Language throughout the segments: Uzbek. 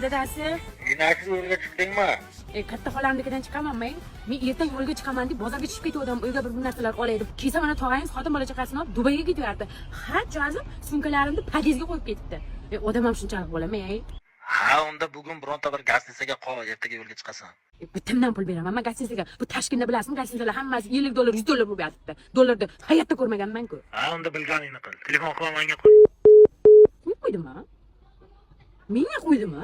dadasi. Inakni yo'lga chiqdingmi? Katta xolamnikidan chiqaman men. Men ertaga yo'lga chiqaman deb bozorga chiqib ketgandim. Uyga bir narsalar olay deb. Kesa mana tog'angiz xotin bola chaqasini olib Dubayga ketyapti. Har joyim sumkalarimni podyezdga qo'yib ketibdi. Odam ham shunchalik bo'ladimi, ey? Ha, unda bugun bironta bir gazetasiga qol, ertaga yo'lga chiqasan. Bitimdan pul beraman. Men gazetasiga bu Toshkentda bilasizmi, gazetasilar hammasi $50, $100 bo'lib yotibdi. Dollarni hayotda ko'rmaganman-ku. Ha, unda bilganingni qil. Telefon qilib menga qo'y. Kim qo'ydimi? Menga qo'ydimi?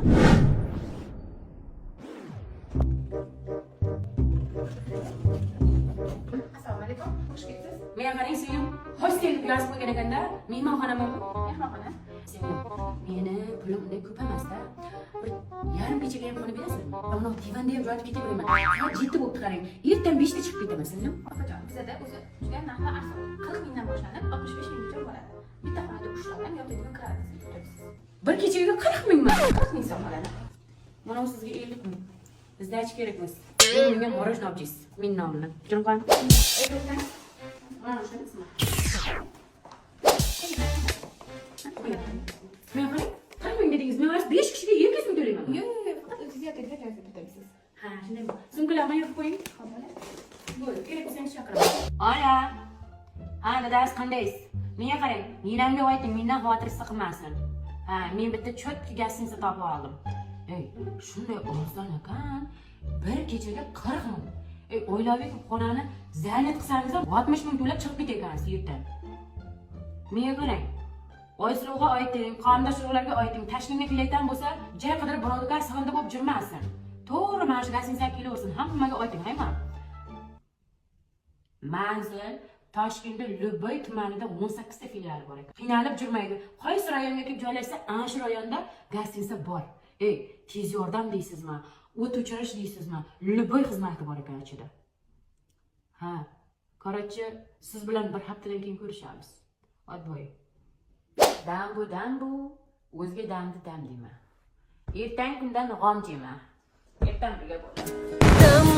Assalomu alaykum. Xush kelibsiz. Men qarang singlim, hostelga yozib qo'ygan ekanda, mehmonxonami? Mehmonxona. Singlim, meni pulim unday ko'p emas-da. Bir yarim kechaga ham xona berasizmi? Mana divanda ham yotib ketaverman. Soat 7 bo'libdi qarang. Ertaga 5 da chiqib ketaman singlim. Opajon, bizda o'zi juda narxlar arzon. 40 mingdan boshlanib 65 minggacha bo'ladi. Bitta xonada 3 odam yotadigan kirasiz, turibsiz. Bir kechaga 40 mingmi? 40 ming so'm bo'ladi. Mana bu sizga 50 ming. Bizda hech kerakmas. Menga morosh olib men nomini. Tushunib qoling. Aytgan. Mana shuni ismi. Men qarang, 40 ming dedingiz. Men hozir 5 kishiga 200 ming to'layman. Yo'q, faqat o'zingiz yotadigan joyga turibsiz. Ha, shunday bo'l. Sumkalarni yig'ib qo'ying. Xo'p, bo'ladi. Bo'ldi, kerak bo'lsangiz chaqiraman. Ola. Ha, dadasi qandaysiz? Menga qarang, menamga ayting, mendan xavotiringiz qilmasin. Ha, men bitta cho'tki gastiniца topib oldim. Ey, shunday arzon ekan. Bir kechaga 40 ming. Ey, oilaviy xonani zaryad qilsangiz 60 ming to'lab chiqib ketakansiz yerdan. Menga qarang. Oysilovga ayting, qarindoshlarga ayting, Toshkentga kelayotgan bo'lsa, joy qidirib birodar sig'indi bo'lib jurmasin. To'g'ri mana shu gastinicaga kelaversin. Hammaga ayting, hayma. Manzil Toshkentda Luboy tumanida 18 ta filiali bor ekan. Qiynalib jurmaydi. Qaysi rayonga kelib joylashsa, ana shu rayonda gastinica bor. Ey, tez yordam deysizmi? O't o'chirish deysizmi? Luboy xizmati bor ekan ichida. Ha, qarachi, siz bilan bir haftadan keyin ko'rishamiz. Odboy. Dambu, o'zga damdi dam deyman. Ertangi kundan g'om jema. Ertan birga bo'lamiz.